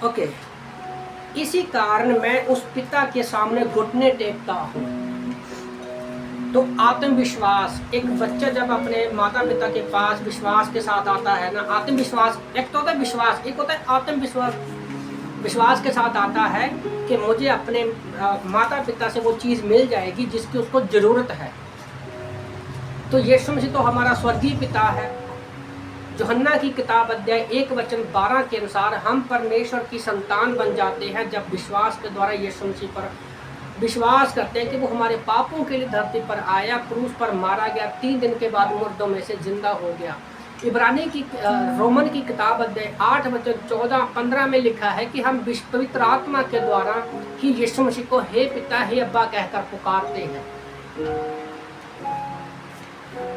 ओके, इसी कारण मैं उस पिता के सामने घुटने टेकता हूँ। तो आत्मविश्वास, एक बच्चा जब अपने माता पिता के पास विश्वास के साथ आता है ना, आत्मविश्वास, एक तो होता है विश्वास, एक होता है आत्मविश्वास। विश्वास के साथ आता है कि मुझे अपने माता पिता से वो चीज़ मिल जाएगी जिसकी उसको ज़रूरत है। तो यीशु मसीह तो हमारा स्वर्गीय पिता है। यूहन्ना की किताब अध्याय 1:12 के अनुसार हम परमेश्वर की संतान बन जाते हैं जब विश्वास के द्वारा यीशु मसीह पर विश्वास करते हैं कि वो हमारे पापों के लिए धरती पर आया, क्रूस पर मारा गया, 3 दिन के बाद मुर्दों में से जिंदा हो गया। इब्रानी की रोमन की किताब अध्याय 8:14-15 में लिखा है कि हम पवित्र आत्मा के द्वारा ही यीशु मसीह को हे पिता, हे अब्बा कहकर पुकारते हैं।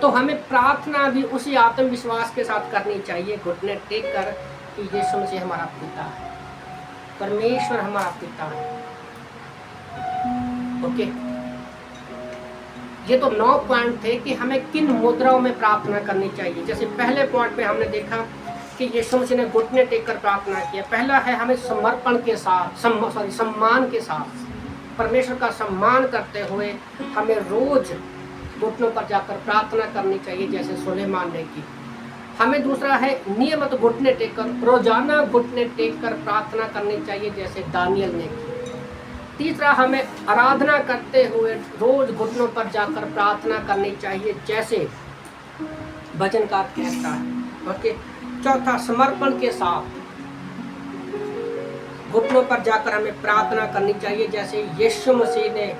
तो हमें प्रार्थना भी उसी आत्मविश्वास के साथ करनी चाहिए, घुटने टेक कर, कि यीशु मसीह हमारा पिता है, परमेश्वर हमारा पिता है। ओके, ये तो 9 पॉइंट थे कि हमें किन मुद्राओं में प्रार्थना करनी चाहिए। जैसे पहले पॉइंट पे हमने देखा कि यीशु मसीह ने घुटने टेक कर प्रार्थना किया। पहला है हमें समर्पण के साथ, सम्मान के साथ, परमेश्वर का सम्मान करते हुए हमें रोज घुटनों पर जाकर प्रार्थना करनी चाहिए, जैसे सुलेमान ने की। हमें दूसरा है नियमित घुटने टेक कर, रोजाना घुटने टेक कर प्रार्थना करनी चाहिए, जैसे दानियल ने की। तीसरा, हमें आराधना करते हुए रोज घुटनों पर जाकर प्रार्थना करनी चाहिए, जैसे भजनकार कहता है। ओके, चौथा, समर्पण के साथ घुटनों पर जाकर हमें प्रार्थना करनी चाहिए, जैसे यीशु मसीह ने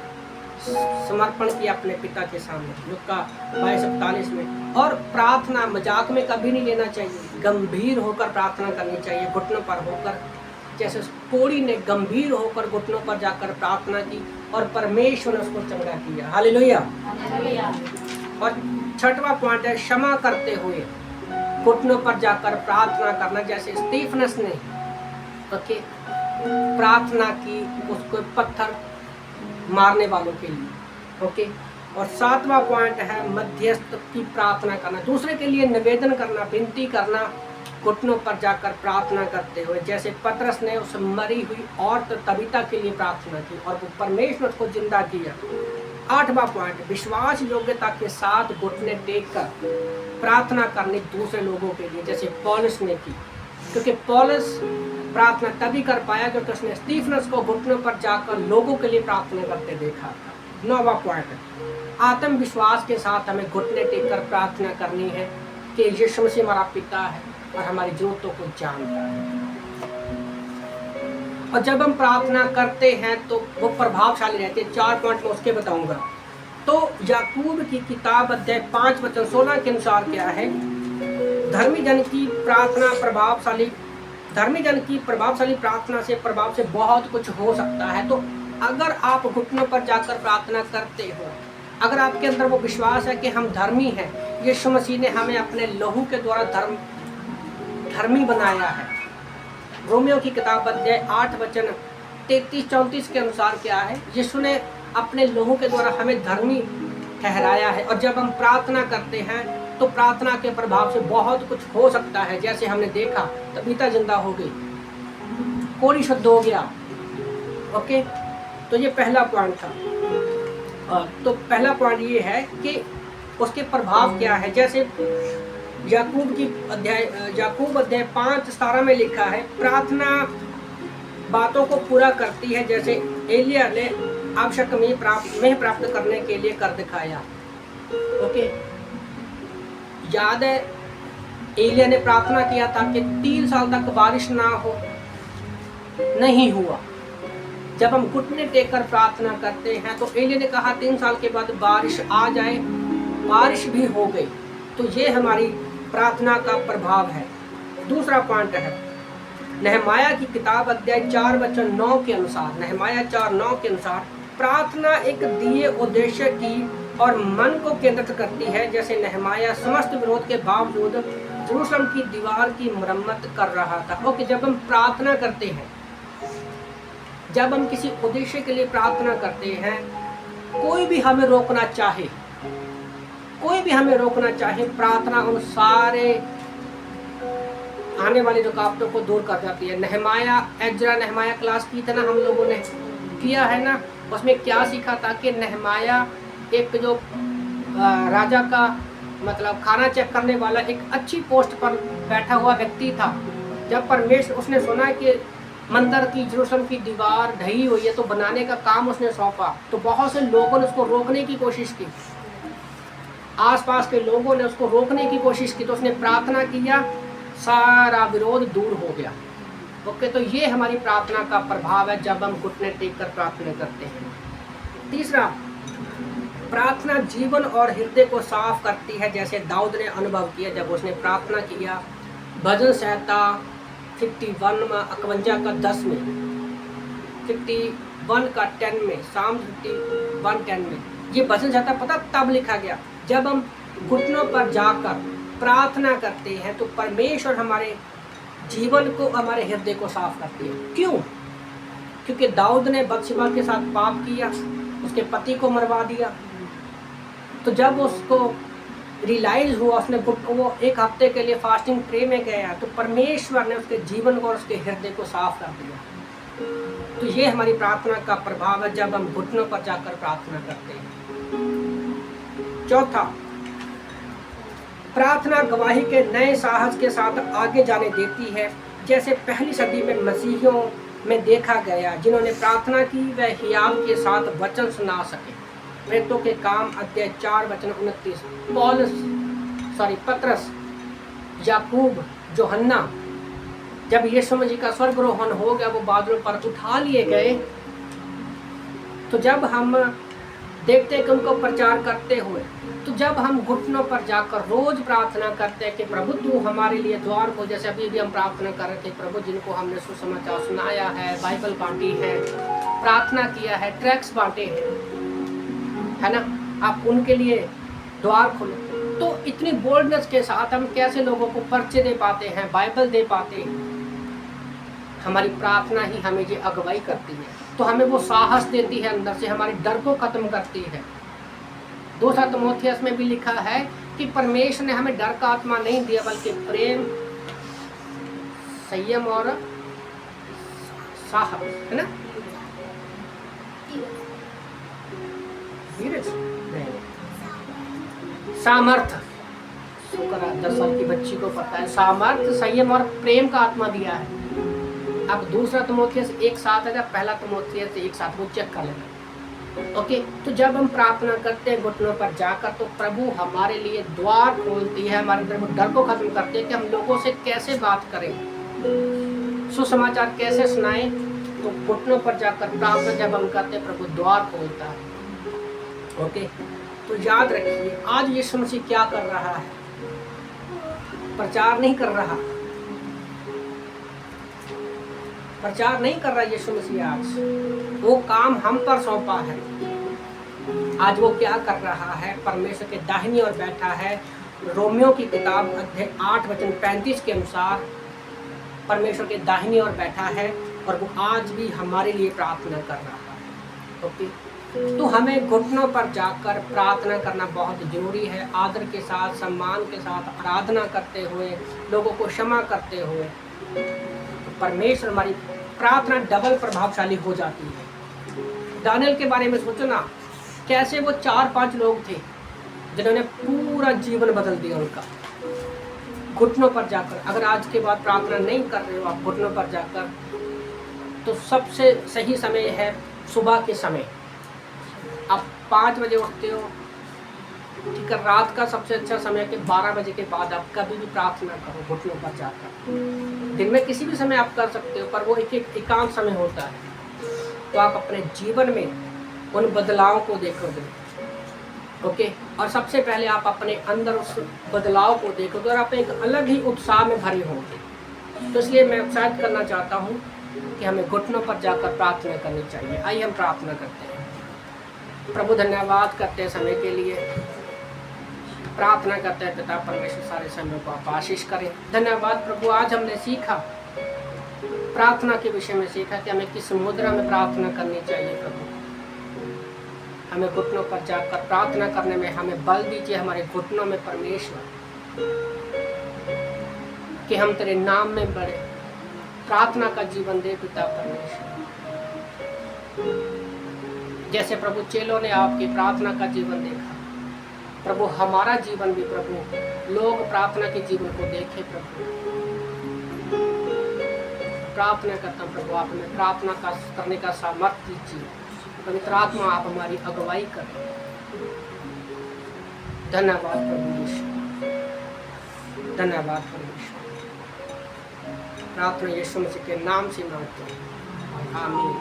समर्पण किया अपने पिता के सामने, लूका 22:47 में। और प्रार्थना मजाक में कभी नहीं लेना चाहिए, गंभीर होकर प्रार्थना करनी चाहिए, घुटनों पर होकर, जैसे कोढ़ी ने गंभीर होकर घुटनों पर जाकर प्रार्थना की और परमेश्वर ने उसको चंगा किया। हालेलुया। और 6वां पॉइंट है क्षमा करते हुए घुटनों पर जाकर प्रार्थना करना, जैसे स्टीफनस ने ओके प्रार्थना की उसको पत्थर मारने वालों के लिए। ओके, और 7वां पॉइंट है मध्यस्थ की प्रार्थना करना, दूसरे के लिए निवेदन करना, विनती करना, घुटनों पर जाकर प्रार्थना करते हुए, जैसे पतरस ने उस मरी हुई औरत तबीता के लिए प्रार्थना की और वो परमेश्वर को जिंदा किया। 8वां पॉइंट, विश्वास योग्यता के साथ घुटने टेक कर प्रार्थना करनी दूसरे लोगों के लिए, जैसे पौलुस ने की, क्योंकि पौलुस प्रार्थना तभी कर पाया क्योंकि उसने स्टीफनस को घुटनों पर जाकर लोगों के लिए प्रार्थना करते देखा। 9वां पॉइंट, आत्मविश्वास के साथ हमें घुटने टेक कर प्रार्थना करनी है कि यीशु मसीह हमारा पिता है और हमारी जरूरतों को जानता है। और जब हम प्रार्थना करते हैं तो वो प्रभावशाली रहते हैं। 4 पॉइंट मैं उसके बताऊंगा। तो याकूब की किताब अध्याय 5:16 के अनुसार क्या है, धर्मी जन की प्रभावशाली प्रार्थना से प्रभाव से बहुत कुछ हो सकता है। तो अगर आप घुटनों पर जाकर प्रार्थना करते हो, अगर आपके अंदर वो विश्वास है कि हम धर्मी हैं, यीशु मसीह ने हमें अपने लहू के द्वारा धर्मी बनाया है। रोमियो की किताब अध्याय 8:33-34 के अनुसार क्या है, यीशु ने अपने लहू के द्वारा हमें धर्मी ठहराया है। और जब हम प्रार्थना करते हैं तो प्रार्थना के प्रभाव से बहुत कुछ हो सकता है, जैसे हमने देखा तबीता जिंदा हो गई, कोढ़ी शुद्ध हो गया। ओके, तो ये पहला पॉइंट था। तो पहला पॉइंट ये है कि उसके प्रभाव क्या है, जैसे याकूब अध्याय 5:17 में लिखा है, प्रार्थना बातों को पूरा करती है, जैसे एलिया ने आवश्यक में प्राप्त करने के लिए कर दिखाया। ओके, याद है एलिया ने प्रार्थना किया था कि 3 साल तक बारिश ना हो, नहीं हुआ। जब हम घुटने टेक कर प्रार्थना करते हैं तो एलिया ने कहा 3 साल के बाद बारिश आ जाए, बारिश भी हो गई। तो ये हमारी प्रार्थना का प्रभाव है। दूसरा पॉइंट है नहमाया की किताब अध्याय 4:9 के अनुसार, नहमाया 4:9 के अनुसार प्रार्थना एक दिए उद्देश्य की और मन को केंद्रित करती है, जैसे नहमाया समस्त विरोध के बावजूद यरूशलेम की दीवार की मरम्मत कर रहा था। ओके, जब हम प्रार्थना करते हैं, जब हम किसी उद्देश्य के लिए प्रार्थना करते हैं, कोई भी हमें रोकना चाहे, प्रार्थना उन सारे आने वाली रुकावटों को दूर कर जाती है। नहमाया क्लास की था ना, हम लोगों ने किया है ना, उसमें क्या सीखा था कि नहमाया एक जो राजा का मतलब खाना चेक करने वाला एक अच्छी पोस्ट पर बैठा हुआ व्यक्ति था। जब परमेश्वर उसने सुना कि मंदिर की यरूशलेम की दीवार ढही हुई है तो बनाने का काम उसने सौंपा, तो बहुत से लोगों ने उसको रोकने की कोशिश की, आसपास के लोगों ने उसको रोकने की कोशिश की, तो उसने प्रार्थना किया, सारा विरोध दूर हो गया। ओके, तो ये हमारी प्रार्थना का प्रभाव है जब हम घुटने टेक कर प्रार्थना करते हैं। तीसरा, प्रार्थना जीवन और हृदय को साफ करती है, जैसे दाऊद ने अनुभव किया जब उसने प्रार्थना किया। भजन संहिता 51 का 10 में, 51 का 10 में, साम 51:10 में, ये भजन संहिता पता तब लिखा गया जब हम घुटनों पर जाकर प्रार्थना करते हैं तो परमेश्वर हमारे जीवन को, हमारे हृदय को साफ करती है। क्यों? क्योंकि दाऊद ने बत्शेबा के साथ पाप किया, उसके पति को मरवा दिया। तो जब उसको रियलाइज हुआ, उसने वो 1 हफ्ते के लिए फास्टिंग प्रे में गया, तो परमेश्वर ने उसके जीवन को और उसके हृदय को साफ कर दिया। तो ये हमारी प्रार्थना का प्रभाव है जब हम घुटनों पर जाकर प्रार्थना करते हैं। चौथा, प्रार्थना गवाही के नए साहस के साथ आगे जाने देती है। जैसे पहली सदी में मसीहियों में देखा गया जिन्होंने प्रार्थना की वह हियाव के साथ वचन सुना सके। प्रेरितों के काम अध्याय 4 वचन 29। पतरस, याकूब, यूहन्ना, जब यीशु मसीह का स्वर्गारोहण हो गया, वो बादलों पर उठा लिए गए, तो जब हम देखते हैं कि उनको प्रचार करते हुए, तो जब हम घुटनों पर जाकर रोज प्रार्थना करते हैं कि प्रभु तू हमारे लिए द्वार को, जैसे अभी भी हम प्रार्थना कर रहे थे, प्रभु जिनको हमने सुसमाचार सुनाया है, बाइबल बांटी है, प्रार्थना किया है, ट्रैक्स बांटे हैं, है ना, आप उनके लिए द्वार खोलो। तो इतनी बोल्डनेस के साथ हम कैसे लोगों को पर्चे दे पाते हैं, बाइबल दे पाते हैं? हमारी प्रार्थना ही हमें ये अगुवाई करती है। तो हमें वो साहस देती है, अंदर से हमारी डर को खत्म करती है। 2 तिमोथियस में भी लिखा है कि परमेश्वर ने हमें डर का आत्मा नहीं दिया, बल्कि प्रेम, संयम और साहस, है ना, धीरज, सामर्थ्य। 10 साल की बच्ची को पता है, सामर्थ्य, संयम और प्रेम का आत्मा दिया है। अब 2 तिमोथियस 1:7 है, पहला तिमोथियस 1:7, वो चेक कर लेना। ओके, तो जब हम प्रार्थना करते हैं घुटनों पर जाकर, तो प्रभु हमारे लिए द्वार खोलती है, हमारे अंदर वो डर को खत्म करती है कि हम लोगों से कैसे बात करें, सुसमाचार कैसे सुनाएं। तो घुटनों पर जाकर प्रार्थना जब हम करते हैं, प्रभु द्वार खोलता है। ओके, तो याद रखिए, आज यीशु मसीह क्या कर रहा है? प्रचार नहीं कर रहा, प्रचार नहीं कर रहा यीशु मसीह। आज वो काम हम पर सौंपा है। आज वो क्या कर रहा है? परमेश्वर के दाहिनी ओर बैठा है। रोमियो की किताब अध्याय 8 वचन 35 के अनुसार परमेश्वर के दाहिनी ओर बैठा है और वो आज भी हमारे लिए प्रार्थना कर रहा है। ओके, तो हमें घुटनों पर जाकर प्रार्थना करना बहुत जरूरी है। आदर के साथ, सम्मान के साथ आराधना करते हुए, लोगों को क्षमा करते हुए, तो परमेश्वर हमारी प्रार्थना डबल प्रभावशाली हो जाती है। दानियल के बारे में सोचो ना, कैसे वो 4-5 लोग थे जिन्होंने पूरा जीवन बदल दिया उनका, घुटनों पर जाकर। अगर आज के बाद प्रार्थना नहीं कर रहे हो आप घुटनों पर जाकर, तो सबसे सही समय है सुबह के समय। आप 5 बजे उठते हो, ठीक है, रात का सबसे अच्छा समय कि 12 बजे के बाद आप कभी भी प्रार्थना करो घुटनों पर जाकर। दिन में किसी भी समय आप कर सकते हो, पर वो एक एकांत समय होता है, तो आप अपने जीवन में उन बदलाव को देखोगे। ओके, और सबसे पहले आप अपने अंदर उस बदलाव को देखोगे और आप एक अलग ही उत्साह में भरे होंगे। तो इसलिए मैं उत्साहित करना चाहता हूँ कि हमें घुटनों पर जाकर प्रार्थना करनी चाहिए। आइए हम प्रार्थना करते हैं। प्रभु धन्यवाद करते हैं समय के लिए, प्रार्थना करते हैं पिता परमेश्वर सारे समय को आप आशीष करें। धन्यवाद प्रभु, आज हमने सीखा, प्रार्थना के विषय में सीखा कि हमें किस मुद्रा में प्रार्थना करनी चाहिए। प्रभु हमें घुटनों पर जाकर प्रार्थना करने में हमें बल दीजिए, हमारे घुटनों में परमेश्वर, कि हम तेरे नाम में बढ़े, प्रार्थना का जीवन दे पिता परमेश्वर। जैसे प्रभु चेलों ने आपकी प्रार्थना का जीवन देखा, प्रभु हमारा जीवन भी प्रभु लोग प्रार्थना के जीवन को देखे प्रभु। प्रार्थना करता हूं प्रभु, आप हमें प्रार्थना करने का सामर्थ्य दीजिए। पवित्र आत्मा आप हमारी अगुवाई करें। धन्यवाद प्रभु यीशु, धन्यवाद प्रभु यीशु। प्रार्थना यीशु मसीह के नाम से मांगते हैं, आमीन।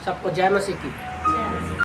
सबको जय मसीह की।